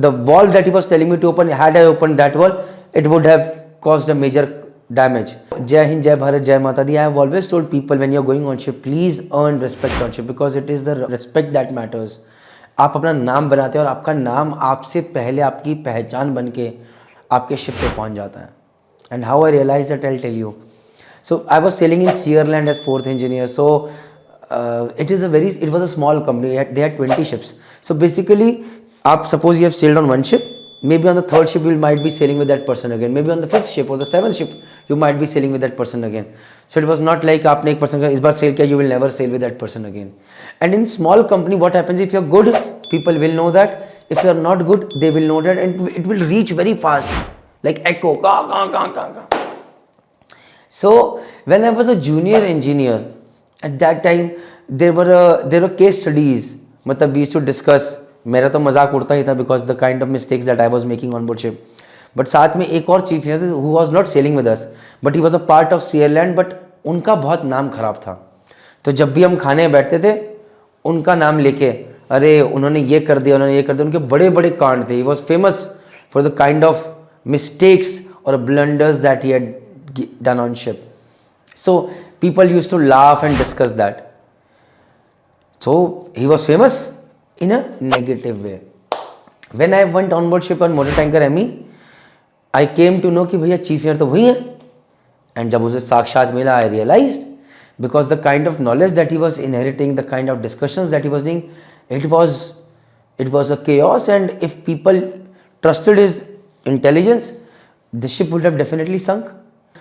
the wall that he was telling me to open, had I opened that wall, it would have caused a major damage. Jai Hind, Jai Bharat, Jai Mata Di. I have always told people when you're going on ship, please earn respect on ship because it is the respect that matters. आप अपना नाम बनाते हैं और आपका नाम आपसे पहले आपकी पहचान बन के आपके शिप पे पहुंच जाता है. And how I realized that, I'll tell you. So I was sailing in Sierland as fourth engineer. So it was a small company. They had 20 ships. So basically, suppose you have sailed on one ship. Maybe on the third ship you might be sailing with that person again. Maybe on the fifth ship or the seventh ship you might be sailing with that person again. So it was not like आपने एक person का इस बार sail किया, you will never sail with that person again. And in small company, what happens if you're good, people will know that. If you're not good, they will know that, and it will reach very fast, like echo. So when I was a junior engineer, at that time there were case studies. मतलब we used to discuss. मेरा तो मजाक उड़ता ही था because the kind of mistakes that I was making on board ship. But साथ में एक और chief engineer who was not sailing with us, but he was a part of Sierland, but उनका बहुत नाम खराब था. तो जब भी हम खाने बैठते थे, उनका नाम लेके, अरे उन्होंने ये कर दिया, उन्होंने ये कर दिया, उनके बड़े बड़े कांड थे. He was famous for the kind of mistakes or blunders that he had done on ship. So people used to laugh and discuss that. So he was famous in a negative way. When I went on board ship on motor tanker ME, I came to know कि भैया chief engineer तो वही है. And जब उसे साक्षात मिला, I realized, because the kind of knowledge that he was inheriting, the kind of discussions that he was doing, it was a chaos. And if people trusted his intelligence, the ship would have definitely sunk.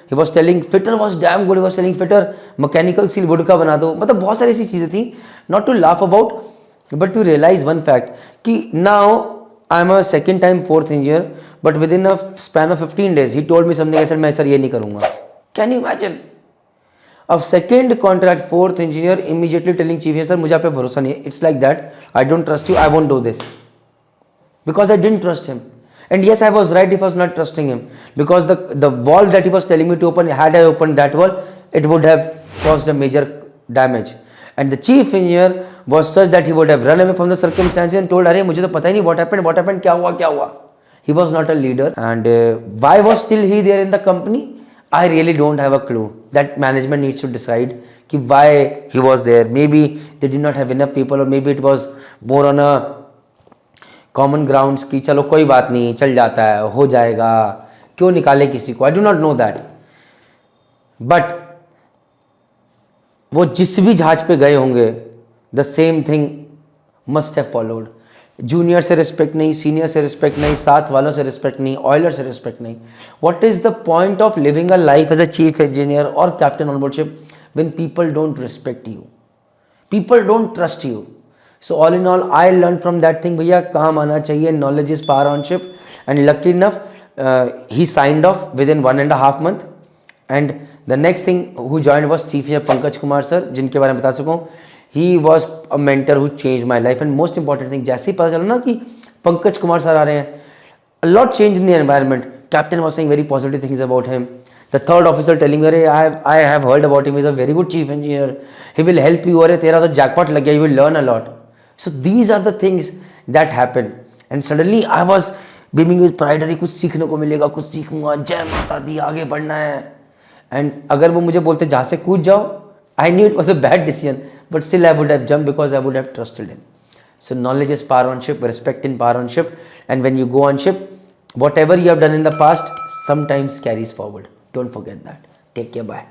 He was telling fitter was damn good. He was telling fitter mechanical seal wood का बना दो. मतलब बहुत सारी ऐसी चीज़ें थी, not to laugh about, but to realize one fact कि now I am a second time fourth engineer, but within a span of 15 days he told me something. I said मैं सर ये नहीं करूँगा. Can you imagine? A second contract fourth engineer immediately telling chief engineer, sir मुझे आप पे भरोसा नहीं है. It's like that. I don't trust you. I won't do this because I didn't trust him. And yes, I was right if I was not trusting him, because the wall that he was telling me to open, had I opened that wall, it would have caused a major damage. And the chief engineer was such that he would have run away from the circumstances and told, अरे मुझे तो पता ही नहीं what happened, क्या हुआ. He was not a leader. And why was still he there in the company? I really don't have a clue. That management needs to decide कि why he was there. Maybe they did not have enough people, or maybe it was more on a common grounds की चलो कोई बात नहीं, चल जाता है, हो जाएगा, क्यों निकाले किसी को. I do not know that. But वो जिस भी जहाज पे गए होंगे, the same thing must have followed. Junior से रिस्पेक्ट नहीं, सीनियर से रिस्पेक्ट नहीं, साथ वालों से रिस्पेक्ट नहीं, ऑयलर से रिस्पेक्ट नहीं. What is the point of living a life as a chief engineer और captain on board ship when people don't respect you, people don't trust you. So all in all, I learned from that thing, भैया काम आना चाहिए, knowledge is power on ship. And lucky enough, he signed off within 1.5 months. And the next thing who joined was Chief Engineer Pankaj Kumar sir, जिनके बारे में बता सकूँ. He was a mentor who changed my life. And most important thing, जैसे ही पता चला ना कि पंकज कुमार सर आ रहे हैं, a lot changed in the environment. Captain was saying very positive things about him. The third officer telling me, अरे I have heard about him. He is a very good chief engineer. He will help you. अरे तेरा तो jackpot लग गया. You will learn a lot. So these are the things that happen, and suddenly I was beaming with pride. अरे कुछ सीखने को मिलेगा, कुछ सीखूंगा, जय माता दी, आगे बढ़ना है. And अगर वो मुझे बोलते जहाँ से कूद जाओ, I knew it was a bad decision, but still I would have jumped because I would have trusted him. So knowledge is power on ship, respect in power on ship, and when you go on ship, whatever you have done in the past sometimes carries forward. Don't forget that. Take care. Bye.